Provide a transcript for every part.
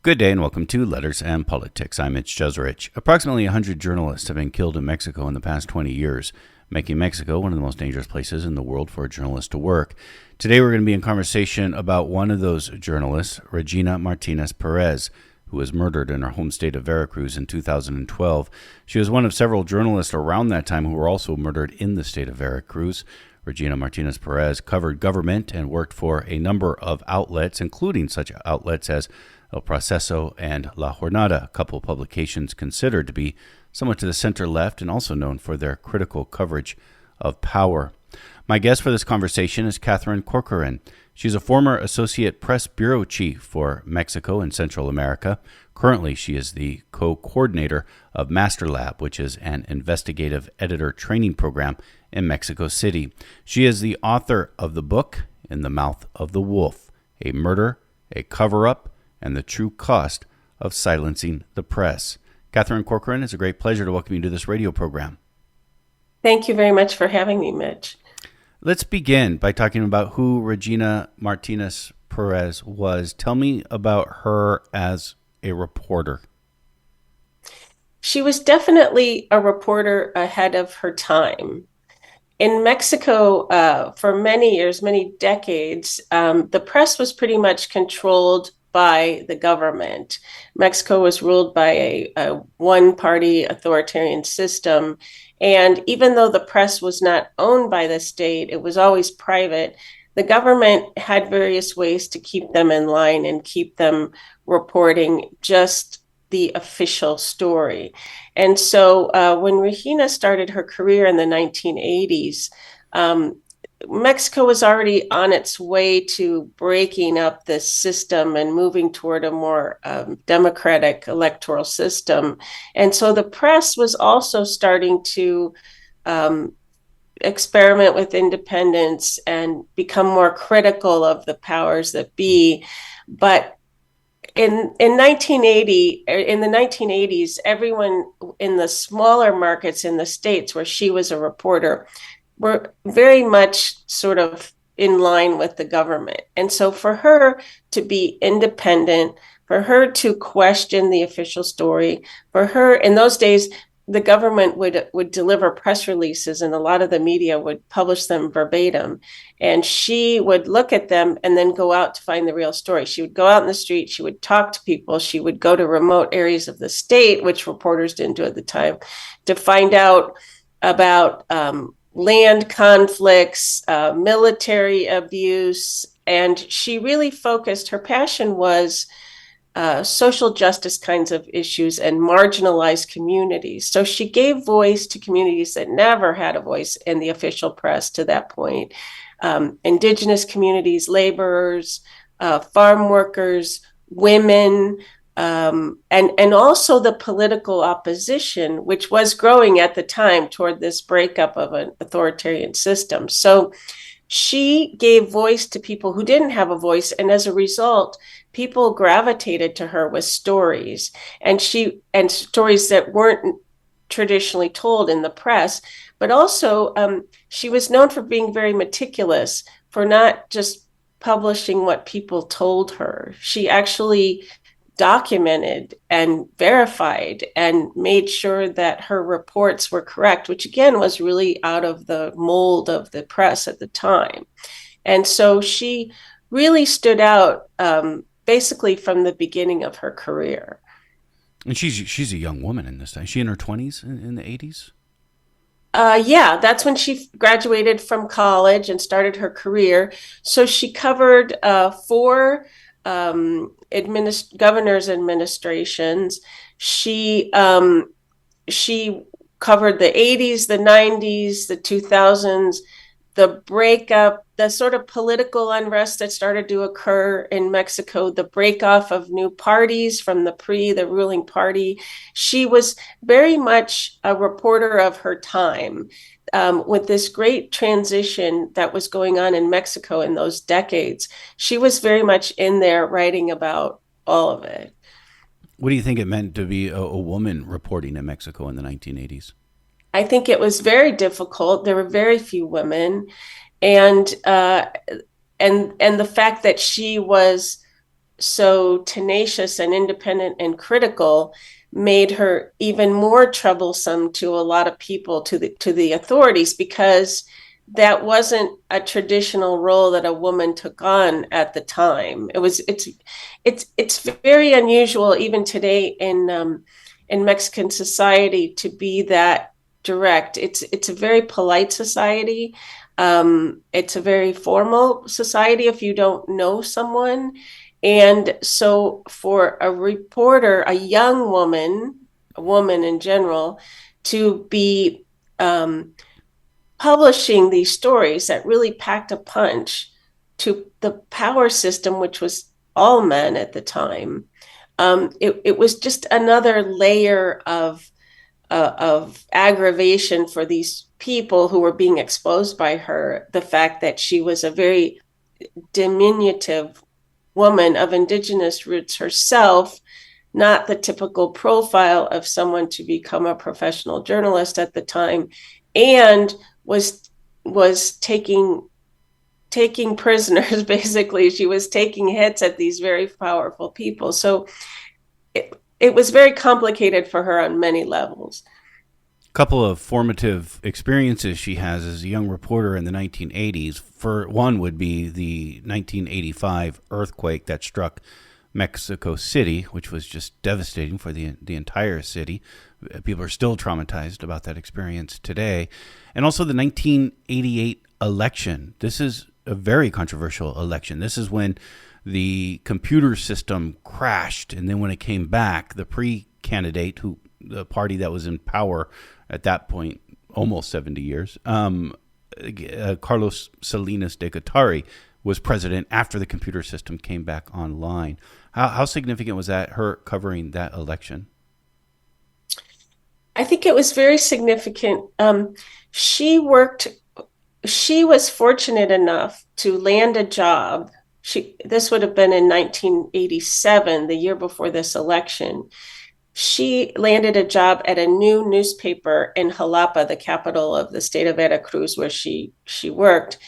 Good day and welcome to Letters and Politics. I'm Mitch Jeserich. Approximately 100 journalists have been killed in Mexico in the past 20 years, making Mexico one of the most dangerous places in the world for a journalist to work. Today we're going to be in conversation about one of those journalists, Regina Martinez Perez, who was murdered in her home state of Veracruz in 2012. She was one of several journalists around that time who were also murdered in the state of Veracruz. Regina Martinez Perez covered government and worked for a number of outlets, including such outlets as El Proceso and La Jornada, a couple of publications considered to be somewhat to the center-left and also known for their critical coverage of power. My guest for this conversation is Katherine Corcoran. She's a former Associate Press Bureau Chief for Mexico and Central America. Currently, she is the co-coordinator of MasterLAB, which is an investigative editor training program in Mexico City. She is the author of the book, In the Mouth of the Wolf, A Murder, a Cover-Up, and the True Cost of Silencing the Press. Katherine Corcoran, it's a great pleasure to welcome you to this radio program. Thank you very much for having me, Mitch. Let's begin by talking about who Regina Martinez Perez was. Tell me about her as a reporter. She was definitely a reporter ahead of her time. In Mexico, for many years, many decades, the press was pretty much controlled by the government. Mexico was ruled by a one-party authoritarian system. And even though the press was not owned by the state, it was always private, the government had various ways to keep them in line and keep them reporting just the official story. And so when Regina started her career in the 1980s, Mexico was already on its way to breaking up this system and moving toward a more democratic electoral system. And so the press was also starting to experiment with independence and become more critical of the powers that be. But in the 1980s, everyone in the smaller markets in the states where she was a reporter were very much sort of in line with the government. And so for her to be independent, for her to question the official story, for her, in those days, the government would deliver press releases and a lot of the media would publish them verbatim. And she would look at them and then go out to find the real story. She would go out in the street, she would talk to people, she would go to remote areas of the state, which reporters didn't do at the time, to find out about land conflicts, military abuse. And she really focused, her passion was social justice kinds of issues and marginalized communities. So she gave voice to communities that never had a voice in the official press to that point. Indigenous communities, laborers, farm workers, women, and also the political opposition, which was growing at the time toward this breakup of an authoritarian system. So she gave voice to people who didn't have a voice, and as a result, people gravitated to her with stories, and stories that weren't traditionally told in the press. But also, she was known for being very meticulous, for not just publishing what people told her. She actually documented and verified and made sure that her reports were correct, which again was really out of the mold of the press at the time. And so she really stood out basically from the beginning of her career. And she's a young woman in this time. Is she in her 20s in the 80s? Yeah, that's when she graduated from college and started her career. So she covered four governor's administrations. She covered the 80s, the 90s, the 2000s, the breakup, the sort of political unrest that started to occur in Mexico, the breakoff of new parties from the ruling party. She was very much a reporter of her time. With this great transition that was going on in Mexico in those decades, she was very much in there writing about all of it. What do you think it meant to be a woman reporting in Mexico in the 1980s? I think it was very difficult. There were very few women, and the fact that she was so tenacious and independent and critical made her even more troublesome to a lot of people, to the authorities, because that wasn't a traditional role that a woman took on at the time. It's very unusual even today in Mexican society to be that direct. It's a very polite society. It's a very formal society if you don't know someone. And so for a reporter, a young woman, a woman in general, to be publishing these stories that really packed a punch to the power system, which was all men at the time, it was just another layer of aggravation for these people who were being exposed by her. The fact that she was a very diminutive woman of indigenous roots herself, not the typical profile of someone to become a professional journalist at the time, and was taking prisoners. Basically, she was taking hits at these very powerful people. So it was very complicated for her on many levels. A couple of formative experiences she has as a young reporter in the 1980s. For one would be the 1985 earthquake that struck Mexico City, which was just devastating for the entire city. People are still traumatized about that experience today. And also the 1988 election. This is a very controversial election. This is when the computer system crashed, and then when it came back, the pre-candidate, the party that was in power at that point, almost 70 years, Carlos Salinas de Gortari, was president after the computer system came back online. How significant was that, her covering that election? I think it was very significant. She was fortunate enough to land a job. This would have been in 1987, the year before this election. She landed a job at a new newspaper in Jalapa, the capital of the state of Veracruz, where she worked.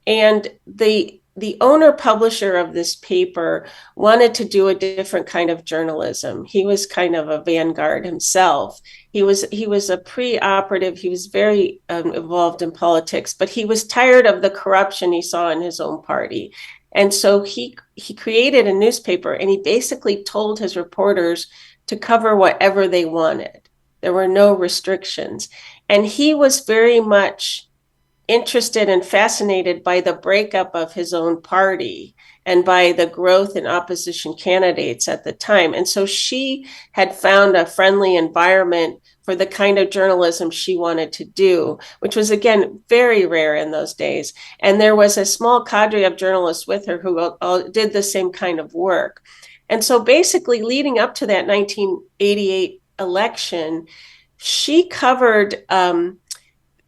And the owner publisher of this paper wanted to do a different kind of journalism. He was kind of a vanguard himself. He was a pre-operative. He was very involved in politics, but he was tired of the corruption he saw in his own party. And so he created a newspaper, and he basically told his reporters to cover whatever they wanted. There were no restrictions. And he was very much interested and fascinated by the breakup of his own party and by the growth in opposition candidates at the time. And so she had found a friendly environment for the kind of journalism she wanted to do, which was, again, very rare in those days. And there was a small cadre of journalists with her who all did the same kind of work. And so basically, leading up to that 1988 election, she covered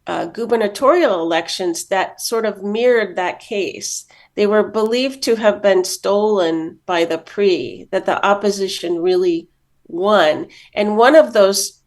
gubernatorial elections that sort of mirrored that case. They were believed to have been stolen by the PRI, that the opposition really won. And one of those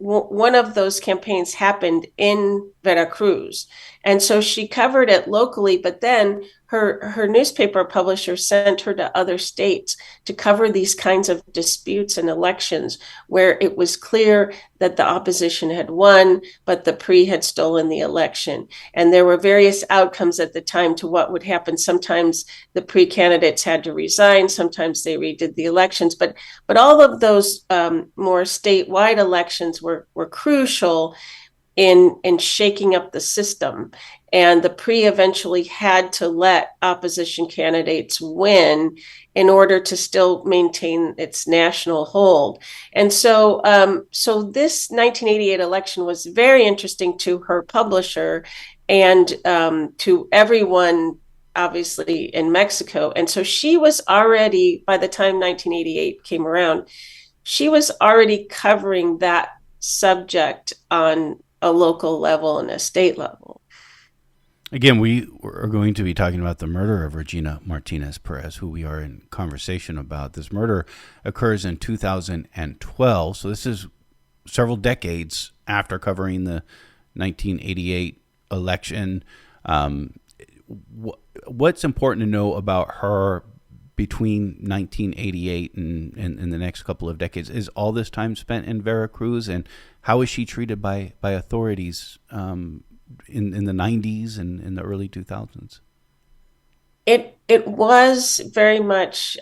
campaigns happened in Veracruz. And so she covered it locally, but then her newspaper publisher sent her to other states to cover these kinds of disputes and elections where it was clear that the opposition had won, but the PRI had stolen the election. And there were various outcomes at the time to what would happen. Sometimes the PRI candidates had to resign. Sometimes they redid the elections. But all of those more statewide elections were crucial in shaking up the system. And the PRI eventually had to let opposition candidates win in order to still maintain its national hold. And so this 1988 election was very interesting to her publisher and to everyone, obviously, in Mexico. And so she was already, by the time 1988 came around, she was already covering that subject on a local level and a state level. Again, we are going to be talking about the murder of Regina Martinez Perez, who we are in conversation about. This murder occurs in 2012, so this is several decades after covering the 1988 election. What's important to know about her between 1988 and the next couple of decades, is all this time spent in Veracruz? And how is she treated by authorities in the 90s and in the early 2000s? It was very much,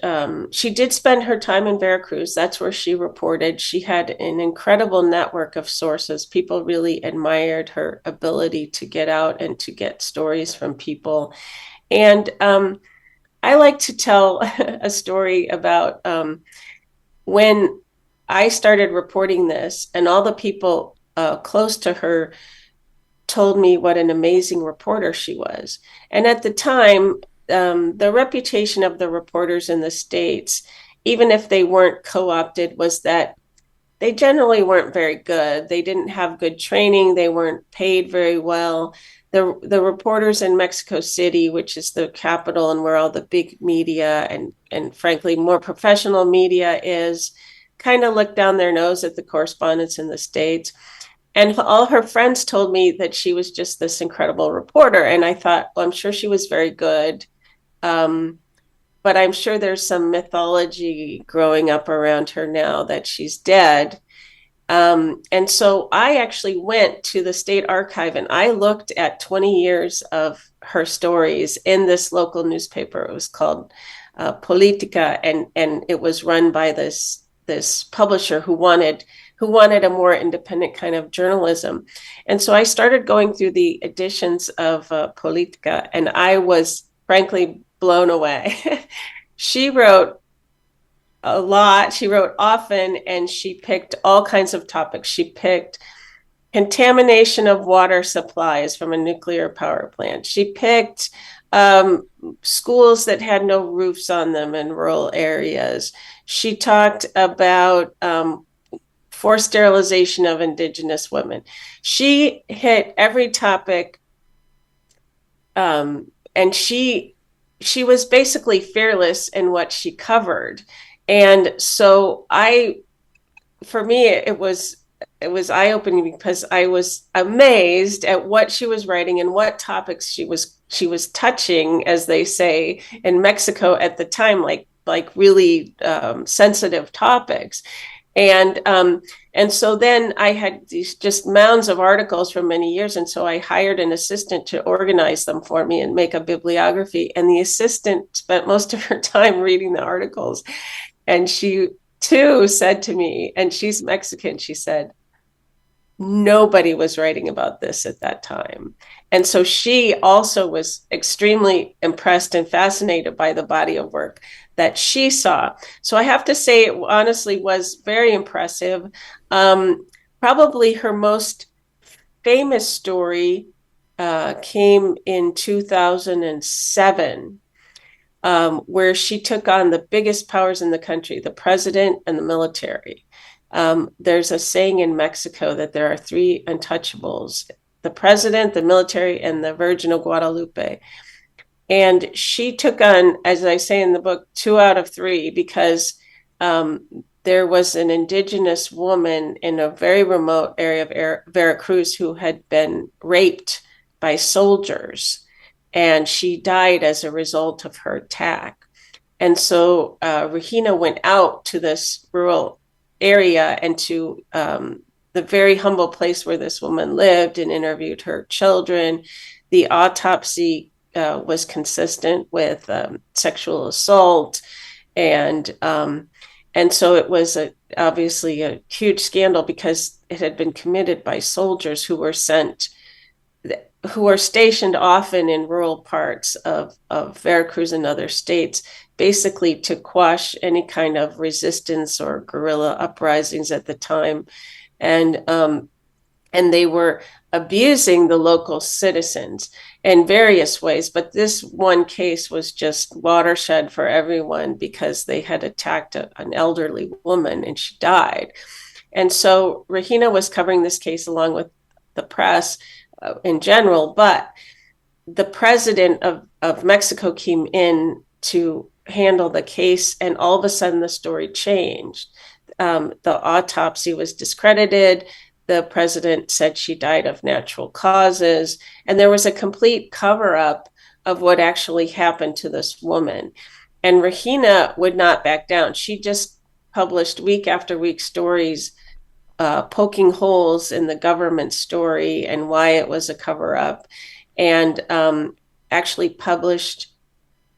she did spend her time in Veracruz. That's where she reported. She had an incredible network of sources. People really admired her ability to get out and to get stories from people. And I like to tell a story about when I started reporting this, and all the people close to her told me what an amazing reporter she was. And at the time, the reputation of the reporters in the States, even if they weren't co-opted, was that they generally weren't very good. They didn't have good training. They weren't paid very well. The reporters in Mexico City, which is the capital and where all the big media and frankly more professional media is, kind of looked down their nose at the correspondents in the States. And all her friends told me that she was just this incredible reporter. And I thought, well, I'm sure she was very good. But I'm sure there's some mythology growing up around her now that she's dead. And so I actually went to the state archive and I looked at 20 years of her stories in this local newspaper. It was called Politica, and it was run by this publisher who wanted a more independent kind of journalism. And so I started going through the editions of Politica, and I was frankly blown away. She wrote a lot. She wrote often, and she picked all kinds of topics. She picked contamination of water supplies from a nuclear power plant. She picked schools that had no roofs on them in rural areas. She talked about forced sterilization of Indigenous women. She hit every topic, and she was basically fearless in what she covered. And so for me, it was eye-opening because I was amazed at what she was writing and what topics she was touching, as they say in Mexico at the time, like really sensitive topics. And so then I had these just mounds of articles for many years. And so I hired an assistant to organize them for me and make a bibliography. And the assistant spent most of her time reading the articles. And she too said to me, and she's Mexican, she said, nobody was writing about this at that time. And so she also was extremely impressed and fascinated by the body of work that she saw. So I have to say, it honestly was very impressive. Probably her most famous story came in 2007, where she took on the biggest powers in the country, the president and the military. There's a saying in Mexico that there are three untouchables: the president, the military, and the Virgin of Guadalupe. And she took on, as I say in the book, 2 out of 3, because there was an Indigenous woman in a very remote area of Veracruz who had been raped by soldiers, and she died as a result of her attack. And so Regina went out to this rural area and to the very humble place where this woman lived and interviewed her children. The autopsy was consistent with sexual assault, and so it was obviously a huge scandal because it had been committed by soldiers who were stationed often in rural parts of Veracruz and other states, basically to quash any kind of resistance or guerrilla uprisings at the time. And they were abusing the local citizens in various ways. But this one case was just watershed for everyone because they had attacked an elderly woman and she died. And so Regina was covering this case along with the press in general, but the president of Mexico came in to handle the case, and all of a sudden the story changed. The autopsy was discredited. The president said she died of natural causes, and there was a complete cover-up of what actually happened to this woman. And Regina would not back down. She just published week after week stories poking holes in the government story and why it was a cover up, and actually published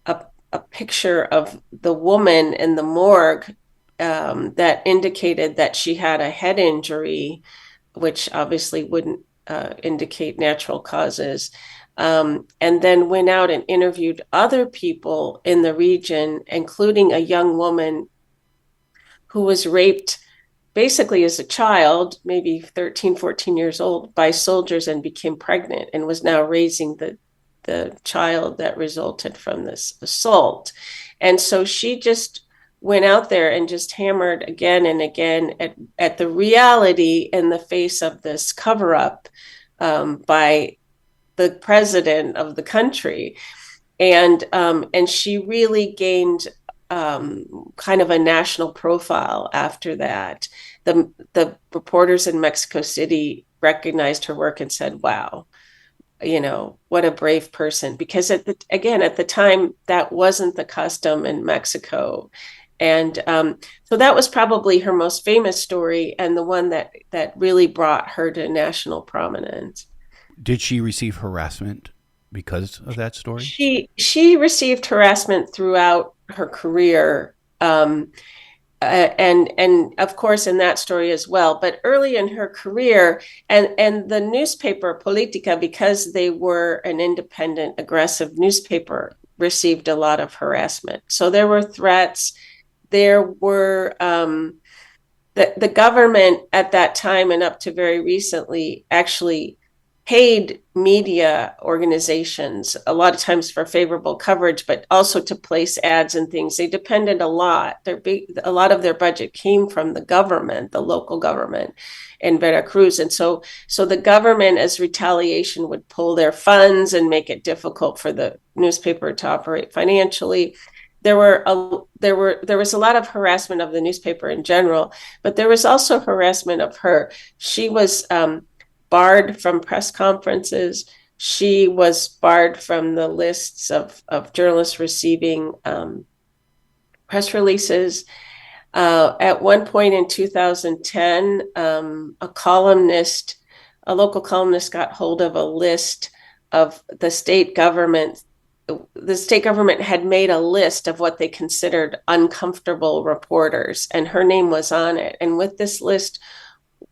a picture of the woman in the morgue that indicated that she had a head injury, which obviously wouldn't indicate natural causes. And then went out and interviewed other people in the region, including a young woman who was raped basically as a child, maybe 13, 14 years old, by soldiers and became pregnant and was now raising the child that resulted from this assault. And so she just went out there and just hammered again and again at the reality in the face of this cover up by the president of the country. And she really gained kind of a national profile after that. The reporters in Mexico City recognized her work and said, wow, what a brave person. Because at the time, that wasn't the custom in Mexico. And so that was probably her most famous story, and the one that really brought her to national prominence. Did she receive harassment because of that story? She received harassment throughout her career, and of course in that story as well. But early in her career, and the newspaper Politica, because they were an independent, aggressive newspaper, received a lot of harassment. So there were threats. There were the government at that time and up to very recently actually paid media organizations a lot of times for favorable coverage, but also to place ads and things. They depended a lot. A lot of their budget came from the government, the local government in Veracruz. And so the government, as retaliation, would pull their funds and make it difficult for the newspaper to operate financially. There was a lot of harassment of the newspaper in general, but there was also harassment of her. She was barred from press conferences. She was barred from the lists of journalists receiving press releases. At one point in 2010, a local columnist got hold of a list of the state government. The state government had made a list of what they considered uncomfortable reporters, and her name was on it. And with this list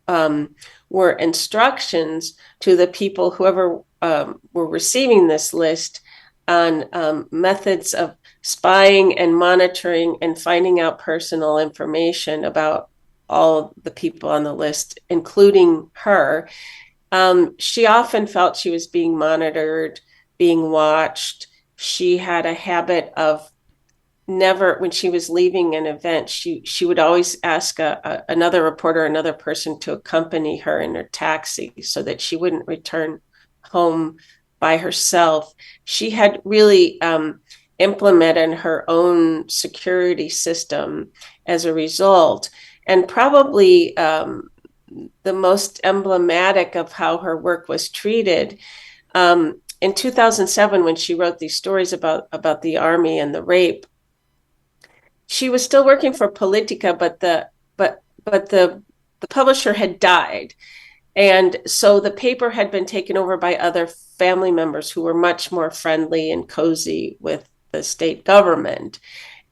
were instructions to the people, whoever were receiving this list, on methods of spying and monitoring and finding out personal information about all the people on the list, including her. She often felt she was being monitored, being watched. She had a habit of never, when she was leaving an event, she would always ask another reporter, another person, to accompany her in her taxi so that she wouldn't return home by herself. She had really implemented her own security system as a result. And probably the most emblematic of how her work was treated, in 2007, when she wrote these stories about the army and the rape, she was still working for Politica, but the publisher had died. And so the paper had been taken over by other family members who were much more friendly and cozy with the state government.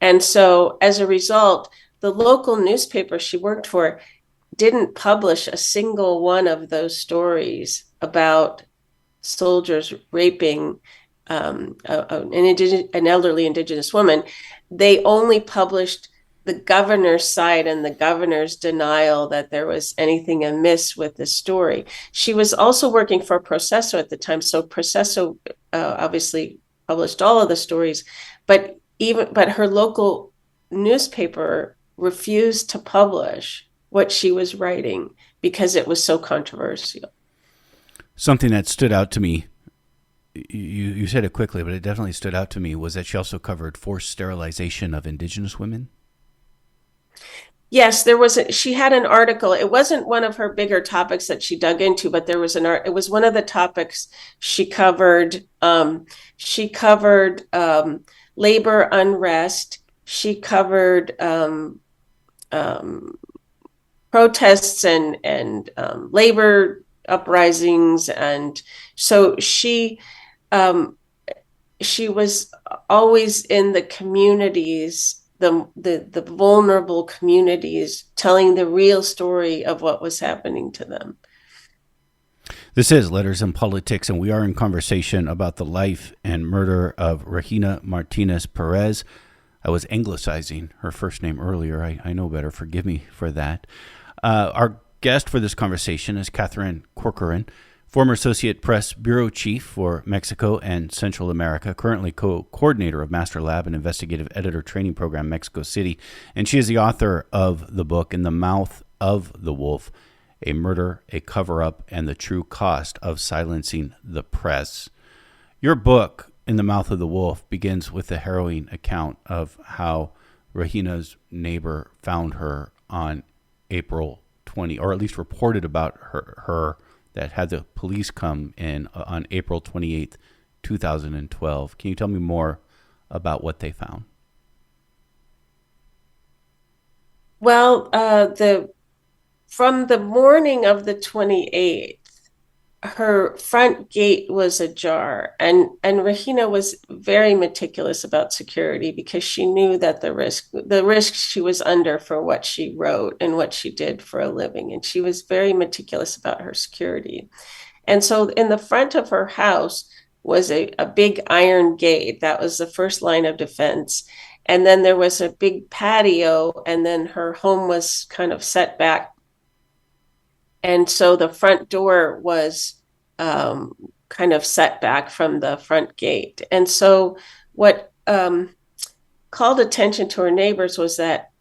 And so as a result, the local newspaper she worked for didn't publish a single one of those stories about soldiers raping an elderly Indigenous woman. They only published the governor's side and the governor's denial that there was anything amiss with the story. She was also working for Proceso at the time, so Proceso obviously published all of the stories, but her local newspaper refused to publish what she was writing because it was so controversial. Something that stood out to me, you said it quickly, but it definitely stood out to me, was that she also covered forced sterilization of Indigenous women. Yes, she had an article. It wasn't one of her bigger topics that she dug into, but there was it was one of the topics she covered. She covered labor unrest. She covered um, protests and labor uprisings, and so she was always in the communities, the vulnerable communities, telling the real story of what was happening to them. This is Letters and Politics, and we are in conversation about the life and murder of Regina Martinez Perez. I was anglicizing her first name earlier. I know better. Forgive me for that. Our guest for this conversation is Katherine Corcoran, former Associate Press Bureau Chief for Mexico and Central America, currently co-coordinator of MasterLAB and Investigative Editor Training Program, Mexico City. And she is the author of the book, In the Mouth of the Wolf, A Murder, a Cover-Up, and the True Cost of Silencing the Press. Your book, In the Mouth of the Wolf, begins with a harrowing account of how Regina's neighbor found her on April 20, or at least reported about her that had the police come in on April 28th, 2012. Can you tell me more about what they found? Well, from the morning of the 28th, her front gate was ajar, and Regina was very meticulous about security because she knew that the risk she was under for what she wrote and what she did for a living, and she was very meticulous about her security. And so in the front of her house was a big iron gate. That was the first line of defense. And then there was a big patio, and then her home was kind of set back, and so the front door was kind of set back from the front gate. And so what called attention to her neighbors was that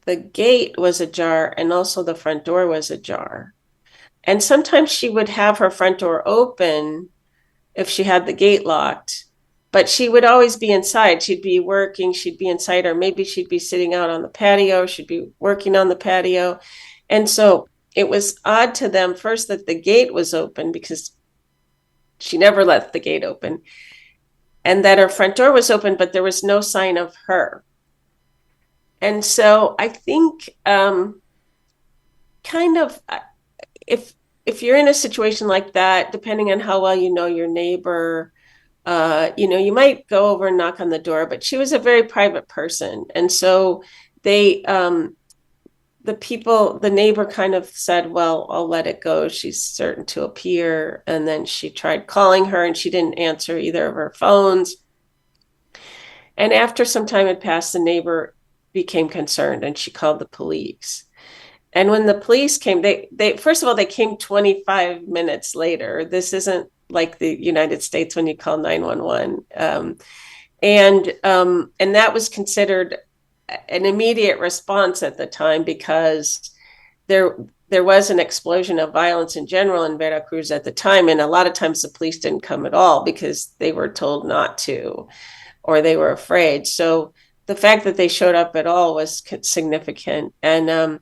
the gate was ajar and also the front door was ajar. And sometimes she would have her front door open if she had the gate locked, but she would always be inside. She'd be working, she'd be inside, or maybe she'd be sitting out on the patio, she'd be working on the patio. And so it was odd to them first that the gate was open because she never let the gate open, and that her front door was open, but there was no sign of her. And so I think kind of if you're in a situation like that, depending on how well you know your neighbor, you might go over and knock on the door, but she was a very private person. And so they the neighbor kind of said, well, I'll let it go. She's certain to appear. And then she tried calling her and she didn't answer either of her phones. And after some time had passed, the neighbor became concerned and she called the police. And when the police came, they first of all, they came 25 minutes later. This isn't like the United States when you call 911. And that was considered an immediate response at the time because there was an explosion of violence in general in Veracruz at the time, and a lot of times the police didn't come at all because they were told not to or they were afraid. So the fact that they showed up at all was significant. And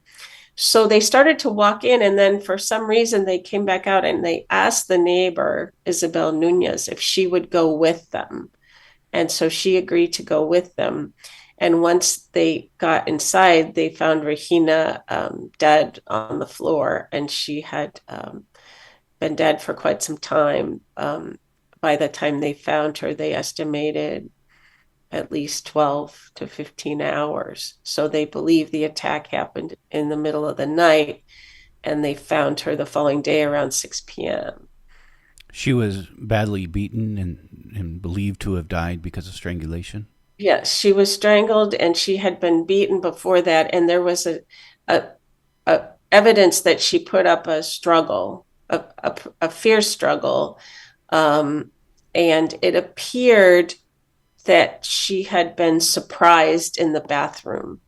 so they started to walk in, and then for some reason they came back out and they asked the neighbor, Isabel Nunez, if she would go with them. And so she agreed to go with them. And once they got inside, they found Regina dead on the floor, and she had been dead for quite some time. By the time they found her, they estimated at least 12 to 15 hours. So they believe the attack happened in the middle of the night, and they found her the following day around 6 p.m. She was badly beaten and believed to have died because of strangulation. Yes, she was strangled, and she had been beaten before that. And there was a evidence that she put up a struggle, a fierce struggle. And it appeared that she had been surprised in the bathroom,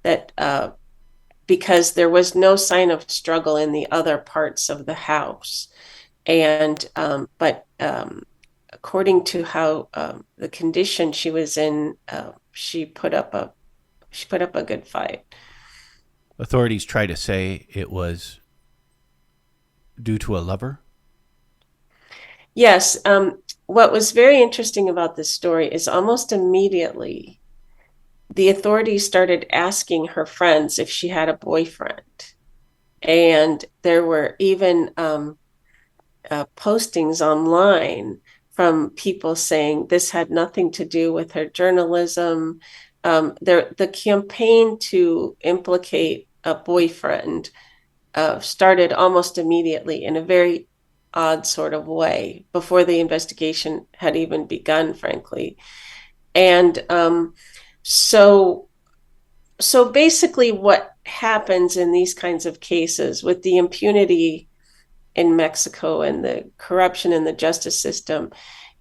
that because there was no sign of struggle in the other parts of the house. And but according to how the condition she was in, she put up a good fight. Authorities try to say it was due to a lover. Yes, what was very interesting about this story is almost immediately the authorities started asking her friends if she had a boyfriend. And there were even postings online from people saying this had nothing to do with her journalism. The campaign to implicate a boyfriend started almost immediately in a very odd sort of way before the investigation had even begun, frankly. And so basically what happens in these kinds of cases with the impunity in Mexico and the corruption in the justice system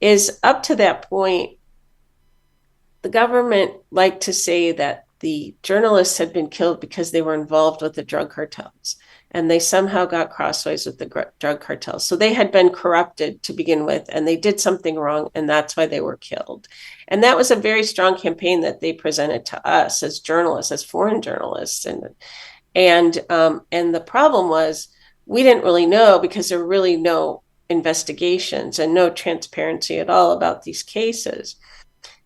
is, up to that point, the government liked to say that the journalists had been killed because they were involved with the drug cartels, and they somehow got crossways with the drug cartels. So they had been corrupted to begin with, and they did something wrong, and that's why they were killed. And that was a very strong campaign that they presented to us as journalists, as foreign journalists. And the problem was, we didn't really know, because there were really no investigations and no transparency at all about these cases.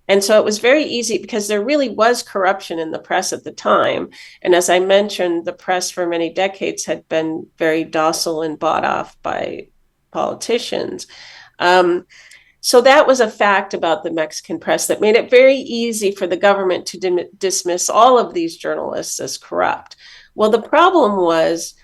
And so it was very easy, because there really was corruption in the press at the time. And as I mentioned, the press for many decades had been very docile and bought off by politicians. So that was a fact about the Mexican press that made it very easy for the government to dismiss all of these journalists as corrupt. Well, the problem was,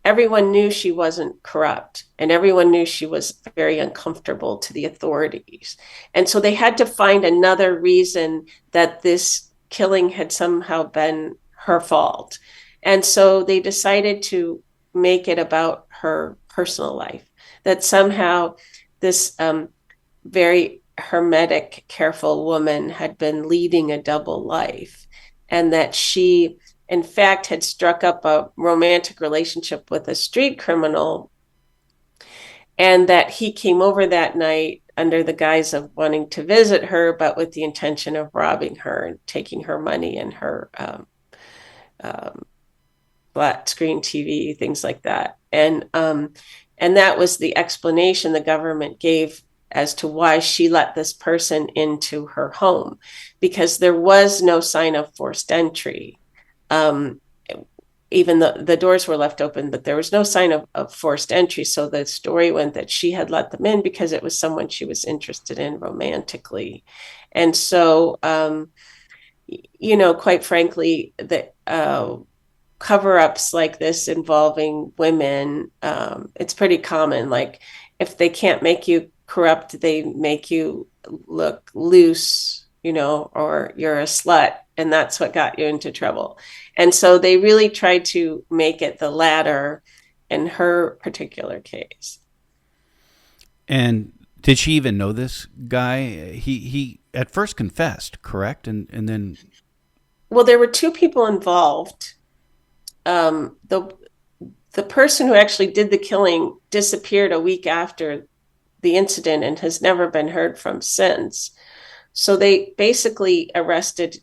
everyone knew she wasn't corrupt, and everyone knew she was very uncomfortable to the authorities. And so they had to find another reason that this killing had somehow been her fault. And so they decided to make it about her personal life, that somehow this very hermetic, careful woman had been leading a double life, and that she, in fact, had struck up a romantic relationship with a street criminal, and that he came over that night under the guise of wanting to visit her, but with the intention of robbing her and taking her money and her flat screen TV, things like that. And that was the explanation the government gave as to why she let this person into her home, because there was no sign of forced entry. Even the doors were left open, but there was no sign of forced entry. So the story went that she had let them in because it was someone she was interested in romantically. And so, quite frankly, the cover-ups like this involving women, it's pretty common. Like, if they can't make you corrupt, they make you look loose, or you're a slut, and that's what got you into trouble. And so they really tried to make it the latter in her particular case. And did she even know this guy? He at first confessed, correct? And then... Well, there were two people involved. The person who actually did the killing disappeared a week after the incident and has never been heard from since. So they basically arrested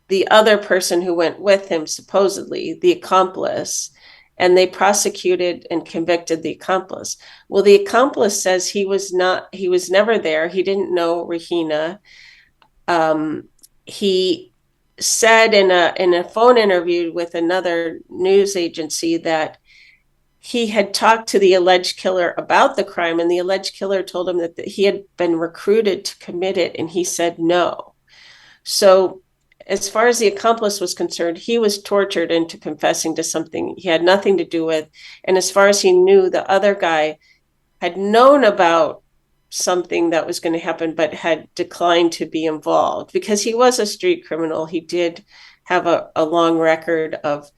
the other person who went with him, supposedly the accomplice, and they prosecuted and convicted the accomplice. Well, the accomplice says he was never there. He didn't know Regina. He said in a phone interview with another news agency that he had talked to the alleged killer about the crime, and the alleged killer told him that he had been recruited to commit it, and he said no. So as far as the accomplice was concerned, he was tortured into confessing to something he had nothing to do with. And as far as he knew, the other guy had known about something that was going to happen, but had declined to be involved because he was a street criminal. He did have a long record of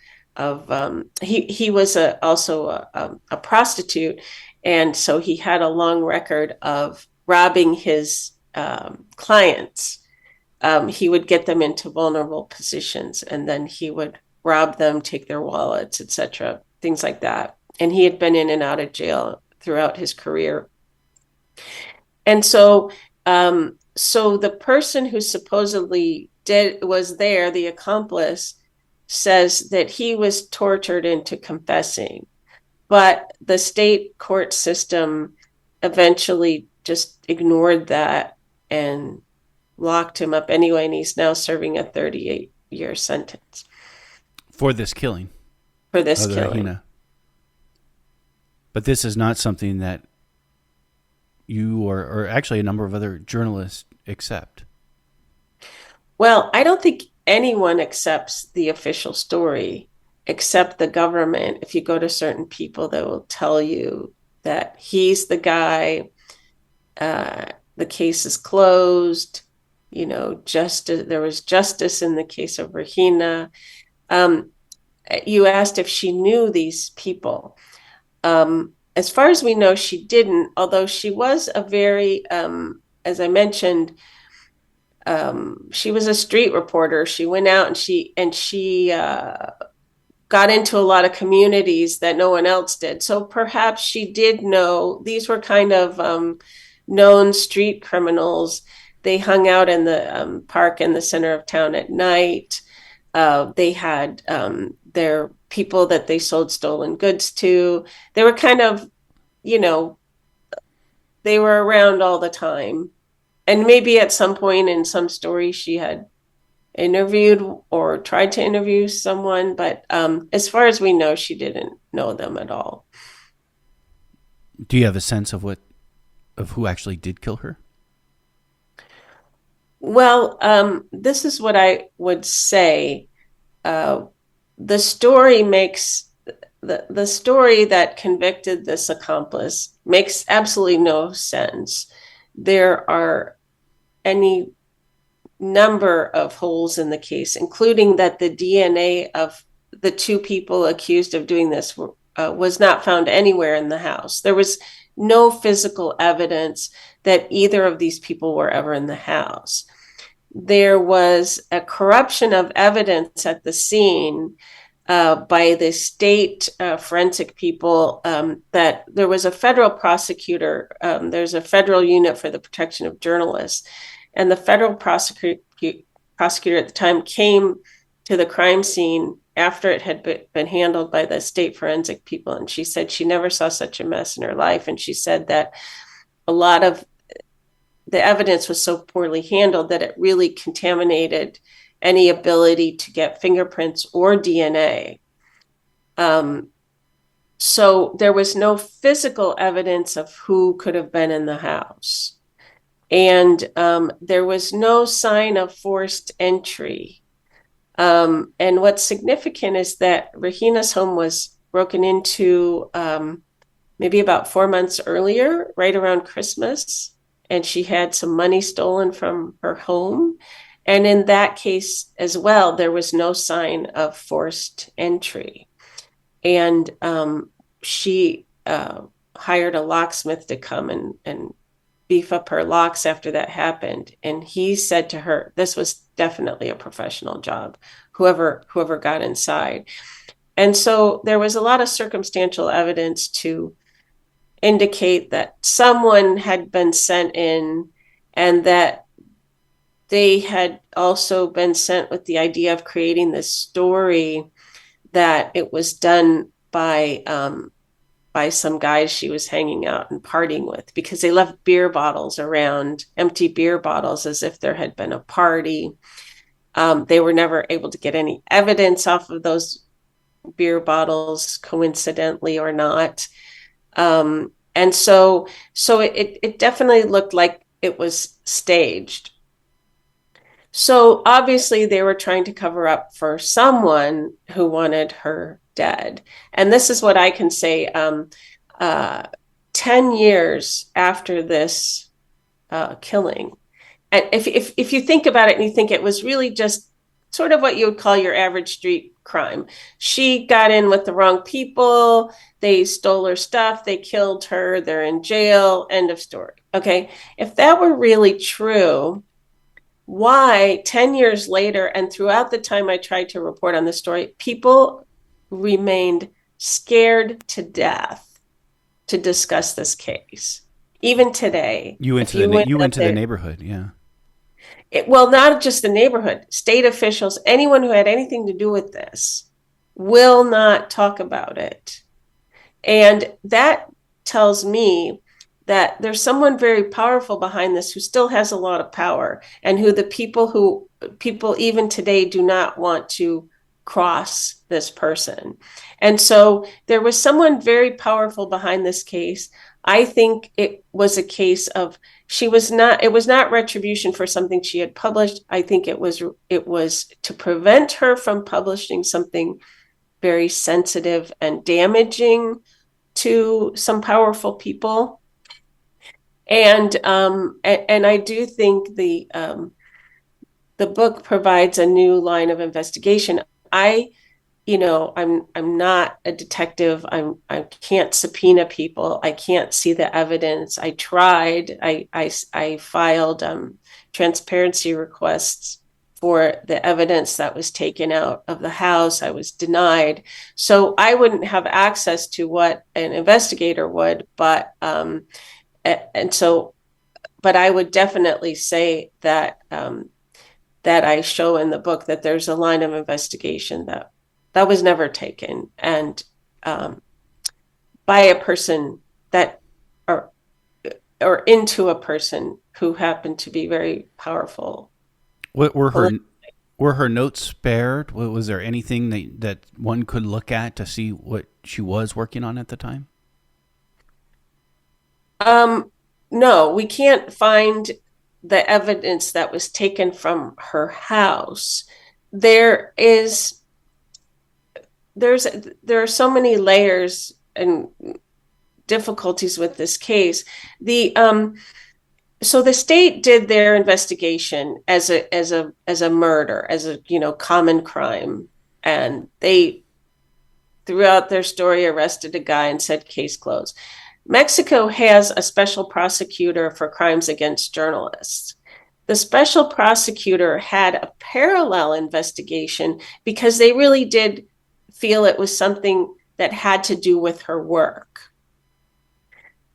he was also a prostitute, and so he had a long record of robbing his clients. He would get them into vulnerable positions, and then he would rob them, take their wallets, etc., things like that. And he had been in and out of jail throughout his career. And so the person who supposedly was there, the accomplice, says that he was tortured into confessing. But the state court system eventually just ignored that and locked him up anyway, and he's now serving a 38-year sentence for this killing for this of killing. Regina. But this is not something that you or actually a number of other journalists accept. Well, I don't think anyone accepts the official story except the government. If you go to certain people, they will tell you that he's the guy, the case is closed, justice, there was justice in the case of Regina. You asked if she knew these people. As far as we know, she didn't, although she was a very, as I mentioned, she was a street reporter. She went out and she got into a lot of communities that no one else did. So perhaps she did know these were kind of known street criminals. They hung out in the park in the center of town at night. They had their people that they sold stolen goods to. They were kind of, they were around all the time. And maybe at some point in some story she had interviewed or tried to interview someone, but as far as we know, she didn't know them at all. Do you have a sense of who actually did kill her? Well, this is what I would say. The story makes the story that convicted this accomplice makes absolutely no sense. There are any number of holes in the case, including that the DNA of the two people accused of doing this was not found anywhere in the house. There was no physical evidence that either of these people were ever in the house. There was a corruption of evidence at the scene by the state forensic people, that there was a federal prosecutor. There's a federal unit for the protection of journalists. And the federal prosecutor at the time came to the crime scene after it had been handled by the state forensic people. And she said she never saw such a mess in her life. And she said that a lot of the evidence was so poorly handled that it really contaminated any ability to get fingerprints or DNA. So there was no physical evidence of who could have been in the house. And there was no sign of forced entry. And what's significant is that Regina's home was broken into maybe about 4 months earlier, right around Christmas. And she had some money stolen from her home. And in that case as well, there was no sign of forced entry. And she hired a locksmith to come and beef up her locks after that happened. And he said to her, this was definitely a professional job, whoever got inside. And so there was a lot of circumstantial evidence to indicate that someone had been sent in and that they had also been sent with the idea of creating this story that it was done by some guys she was hanging out and partying with, because they left beer bottles around, empty beer bottles, as if there had been a party. They were never able to get any evidence off of those beer bottles, coincidentally or not. And so it definitely looked like it was staged. So obviously they were trying to cover up for someone who wanted her dead. And this is what I can say. 10 years after this killing, and if you think about it and you think it was really just sort of what you would call your average street crime. She got in with the wrong people. They stole her stuff. They killed her. They're in jail. End of story. Okay. If that were really true, why 10 years later and throughout the time I tried to report on the story, people remained scared to death to discuss this case? Even today. You went to the neighborhood, yeah. Well, not just the neighborhood, state officials, anyone who had anything to do with this will not talk about it. And that tells me that there's someone very powerful behind this who still has a lot of power, and who people even today do not want to cross this person. And so there was someone very powerful behind this case. I think it was a case of it was not retribution for something she had published. I think it was to prevent her from publishing something very sensitive and damaging to some powerful people. And I do think the book provides a new line of investigation. I'm not a detective. I can't subpoena people. I can't see the evidence. I tried. I filed transparency requests for the evidence that was taken out of the house. I was denied. So I wouldn't have access to what an investigator would, but I would definitely say that that I show in the book that there's a line of investigation that was never taken, and by a person that or into a person who happened to be very powerful. What were her notes spared? Was there anything that one could look at to see what she was working on at the time? No, we can't find the evidence that was taken from her house. There are so many layers and difficulties with this case. So the state did their investigation as a murder, as a common crime, and they, throughout their story, arrested a guy and said case closed. Mexico has a special prosecutor for crimes against journalists. The special prosecutor had a parallel investigation because they really did feel it was something that had to do with her work.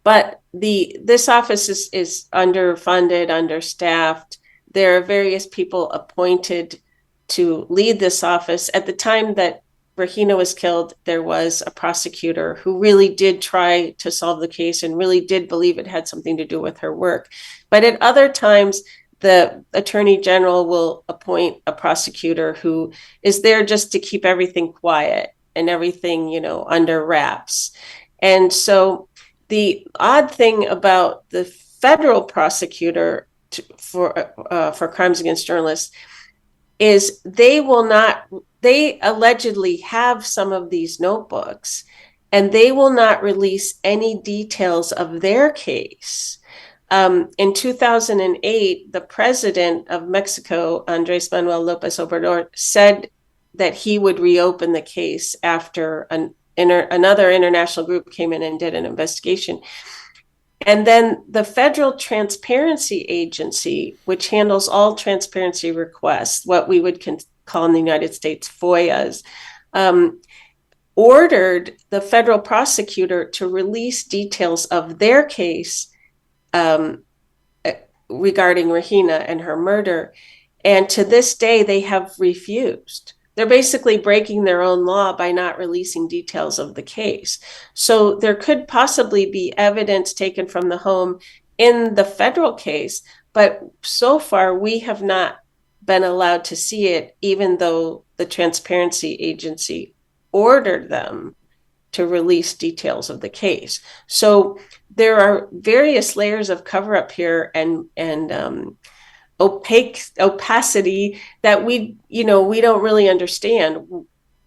But this office is underfunded, understaffed. There are various people appointed to lead this office. At the time that Regina was killed, there was a prosecutor who really did try to solve the case and really did believe it had something to do with her work. But at other times, the attorney general will appoint a prosecutor who is there just to keep everything quiet and everything, under wraps. And so the odd thing about the federal prosecutor for crimes against journalists is they allegedly have some of these notebooks, and they will not release any details of their case. In 2008, the president of Mexico, Andrés Manuel López Obrador, said that he would reopen the case after another international group came in and did an investigation. And then the Federal Transparency Agency, which handles all transparency requests, what we would call in the United States FOIAs, ordered the federal prosecutor to release details of their case regarding Regina and her murder. And to this day, they have refused. They're basically breaking their own law by not releasing details of the case. So there could possibly be evidence taken from the home in the federal case, but so far we have not been allowed to see it, even though the Transparency Agency ordered them to release details of the case. So there are various layers of cover-up here and opacity that we don't really understand.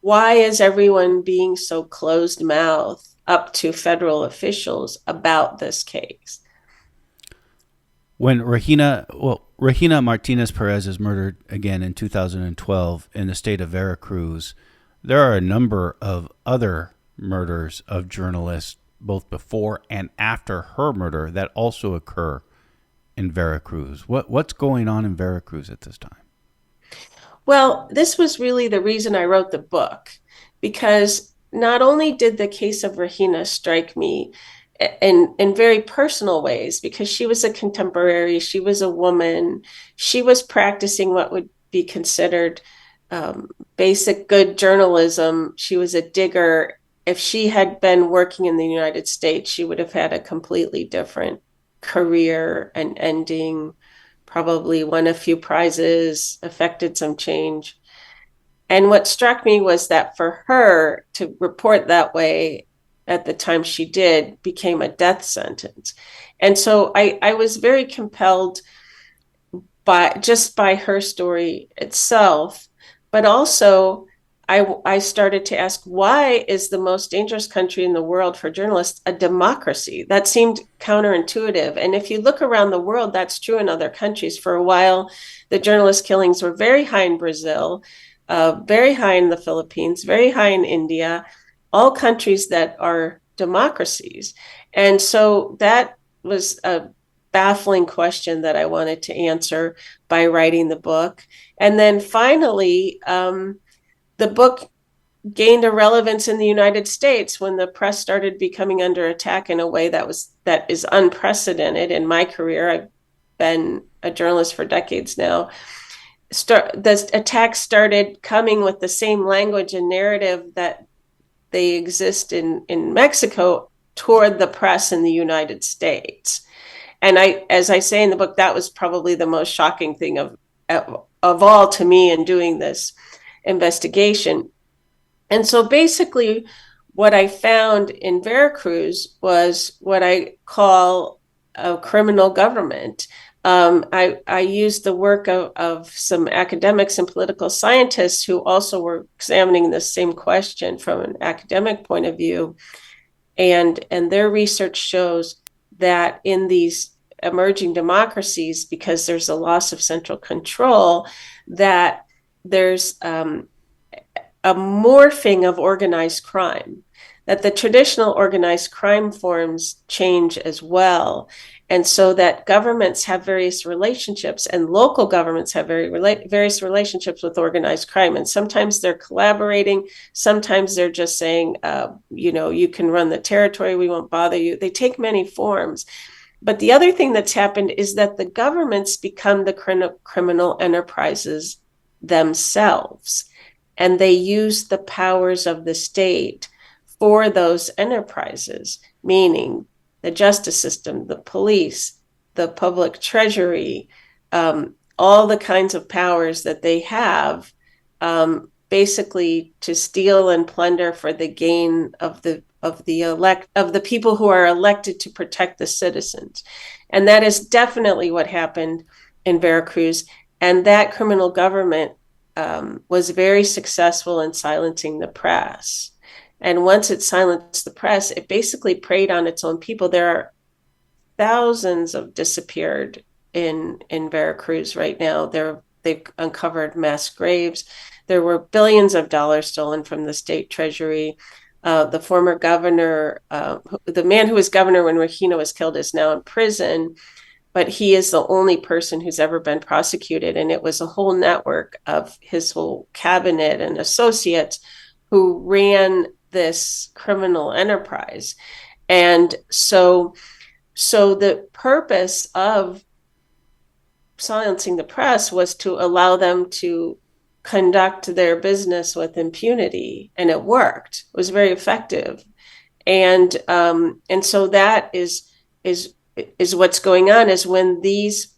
Why is everyone being so closed-mouthed up to federal officials about this case? When Regina Martinez Perez is murdered again in 2012 in the state of Veracruz, there are a number of other murders of journalists both before and after her murder that also occur in Veracruz. What's going on in Veracruz at this time? Well, this was really the reason I wrote the book, because not only did the case of Regina strike me in very personal ways, because she was a contemporary, she was a woman, she was practicing what would be considered basic good journalism. She was a digger if she had been working in the United States, she would have had a completely different career and ending, probably won a few prizes, affected some change. And what struck me was that for her to report that way at the time she did became a death sentence. And so I was very compelled by her story itself, but also I started to ask, why is the most dangerous country in the world for journalists a democracy? That seemed counterintuitive. And if you look around the world, that's true in other countries. For a while, the journalist killings were very high in Brazil, very high in the Philippines, very high in India, all countries that are democracies. And so that was a baffling question that I wanted to answer by writing the book. And then finally, the book gained a relevance in the United States when the press started becoming under attack in a way that is unprecedented in my career. I've been a journalist for decades now. The attacks started coming with the same language and narrative that they exist in Mexico toward the press in the United States. And as I say in the book, that was probably the most shocking thing of all to me in doing this investigation. And so basically, what I found in Veracruz was what I call a criminal government. I used the work of some academics and political scientists who also were examining the same question from an academic point of view. And their research shows that in these emerging democracies, because there's a loss of central control, that there's a morphing of organized crime, that the traditional organized crime forms change as well. And so that governments have various relationships, and local governments have various relationships with organized crime. And sometimes they're collaborating. Sometimes they're just saying, you can run the territory. We won't bother you. They take many forms. But the other thing that's happened is that the governments become the criminal enterprises themselves. And they use the powers of the state for those enterprises, meaning the justice system, the police, the public treasury, all the kinds of powers that they have, basically to steal and plunder for the gain of the people who are elected to protect the citizens. And that is definitely what happened in Veracruz. And that criminal government was very successful in silencing the press. And once it silenced the press, it basically preyed on its own people. There are thousands of disappeared in Veracruz right now. They've uncovered mass graves. There were billions of dollars stolen from the state treasury. The former governor, the man who was governor when Regina was killed, is now in prison. But he is the only person who's ever been prosecuted. And it was a whole network of his whole cabinet and associates who ran this criminal enterprise. And so the purpose of silencing the press was to allow them to conduct their business with impunity. And it worked. It was very effective. And so that is what's going on, is when these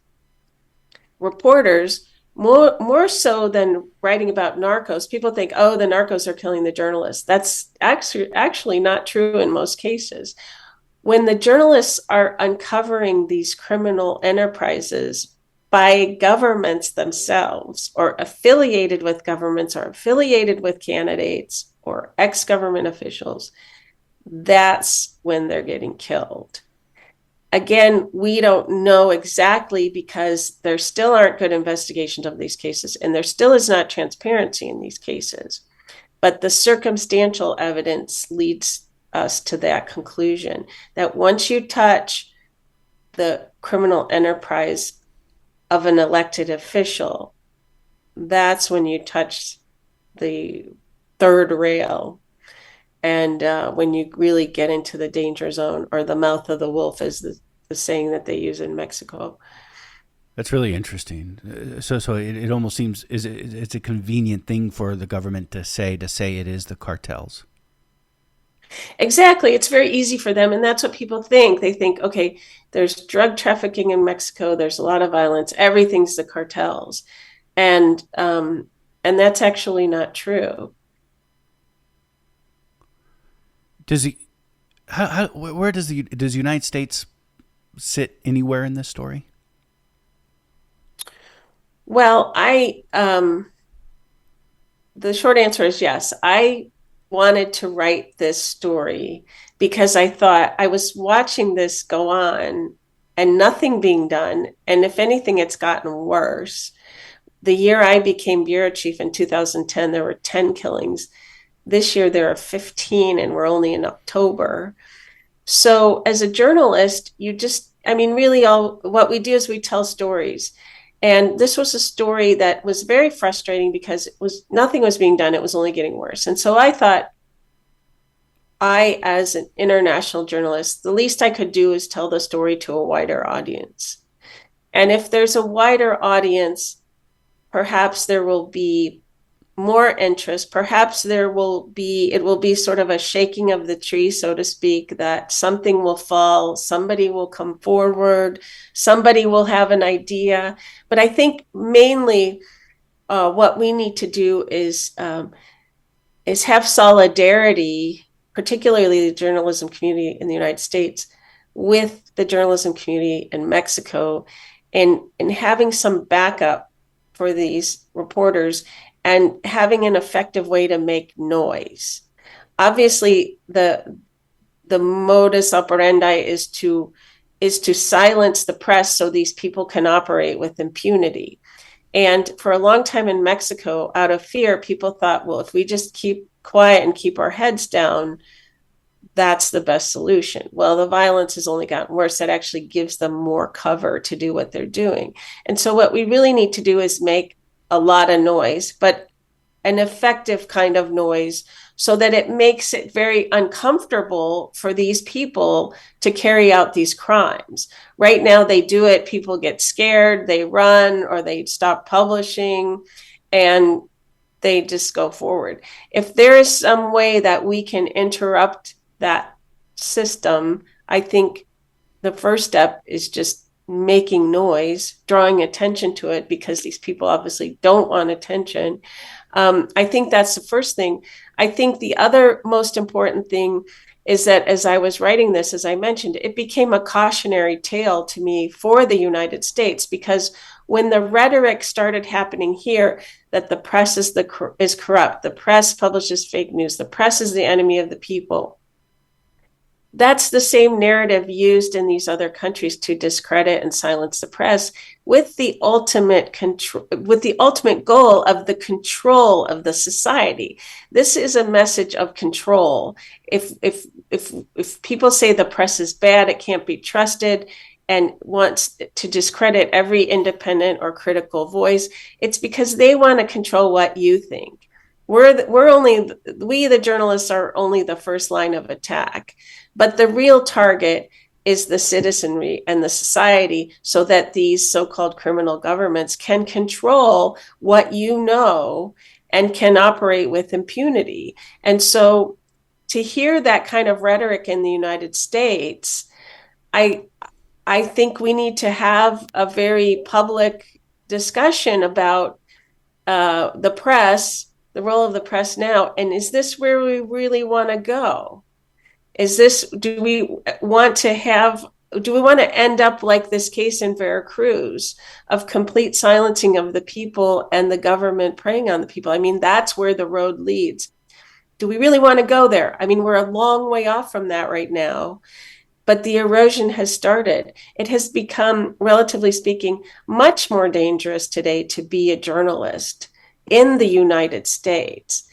reporters, more so than writing about narcos, people think, oh, the narcos are killing the journalists. That's actually not true in most cases. When the journalists are uncovering these criminal enterprises by governments themselves, or affiliated with governments, or affiliated with candidates or ex-government officials, that's when they're getting killed. Again, we don't know exactly, because there still aren't good investigations of these cases, and there still is not transparency in these cases. But the circumstantial evidence leads us to that conclusion, that once you touch the criminal enterprise of an elected official, that's when you touch the third rail. And when you really get into the danger zone, or the mouth of the wolf, is the saying that they use in Mexico. That's really interesting. So it almost seems it's a convenient thing for the government to say it is the cartels. Exactly. It's very easy for them. And that's what people think. They think, okay, there's drug trafficking in Mexico, there's a lot of violence, everything's the cartels. And that's actually not true. Does he? Where does the United States sit anywhere in this story? Well, the short answer is yes. I wanted to write this story because I thought I was watching this go on and nothing being done. And if anything, it's gotten worse. The year I became bureau chief in 2010, there were 10 killings. This year, there are 15, and we're only in October. So, as a journalist, really, all what we do is we tell stories. And this was a story that was very frustrating because nothing was being done. It was only getting worse. And so I thought, as an international journalist, the least I could do is tell the story to a wider audience. And if there's a wider audience, perhaps there will be more interest. Perhaps it will be sort of a shaking of the tree, so to speak, that something will fall, somebody will come forward, somebody will have an idea. But I think mainly what we need to do is have solidarity, particularly the journalism community in the United States, with the journalism community in Mexico, and having some backup for these reporters and having an effective way to make noise. Obviously, the modus operandi is to silence the press so these people can operate with impunity. And for a long time in Mexico, out of fear, people thought, well, if we just keep quiet and keep our heads down, that's the best solution. Well, the violence has only gotten worse. That actually gives them more cover to do what they're doing. And so what we really need to do is make a lot of noise, but an effective kind of noise, so that it makes it very uncomfortable for these people to carry out these crimes. Right now, they do it, people get scared, they run, or they stop publishing, and they just go forward. If there is some way that we can interrupt that system, I think the first step is just making noise, drawing attention to it, because these people obviously don't want attention. I think that's the first thing. I think the other most important thing is that as I was writing this, as I mentioned, it became a cautionary tale to me for the United States, because when the rhetoric started happening here that the press is corrupt, the press publishes fake news, the press is the enemy of the people, that's the same narrative used in these other countries to discredit and silence the press, with the ultimate goal of the control of the society. This is a message of control. If people say the press is bad, it can't be trusted, and wants to discredit every independent or critical voice, it's because they want to control what you think. We, the journalists, are only the first line of attack. But the real target is the citizenry and the society, so that these so-called criminal governments can control what you know and can operate with impunity. And so to hear that kind of rhetoric in the United States, I think we need to have a very public discussion about the press, the role of the press now, and is this where we really want to go? Do we want to end up like this case in Veracruz of complete silencing of the people and the government preying on the people? I mean, that's where the road leads. Do we really want to go there? I mean, we're a long way off from that right now, but the erosion has started. It has become, relatively speaking, much more dangerous today to be a journalist in the United States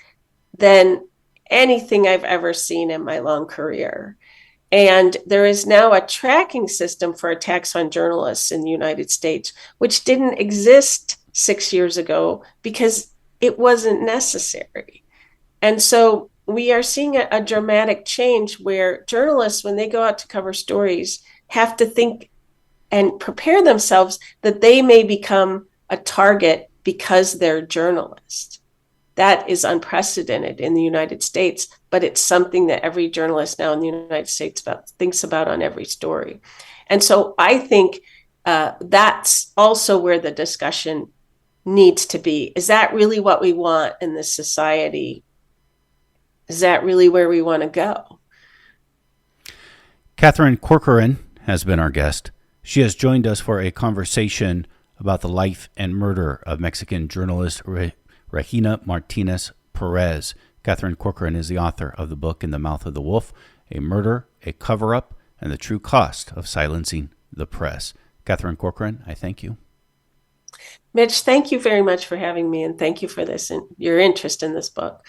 than anything I've ever seen in my long career. And there is now a tracking system for attacks on journalists in the United States, which didn't exist 6 years ago because it wasn't necessary. And so we are seeing a dramatic change where journalists, when they go out to cover stories, have to think and prepare themselves that they may become a target because they're journalists. That is unprecedented in the United States. but it's something that every journalist now in the United States thinks about on every story. And so I think that's also where the discussion needs to be. Is that really what we want in this society? Is that really where we want to go? Katherine Corcoran has been our guest. She has joined us for a conversation about the life and murder of Mexican journalist Regina Martinez Perez. Katherine Corcoran is the author of the book In the Mouth of the Wolf, A Murder, a Cover-Up, and the True Cost of Silencing the Press. Katherine Corcoran, I thank you. Mitch, thank you very much for having me, and thank you for this and your interest in this book.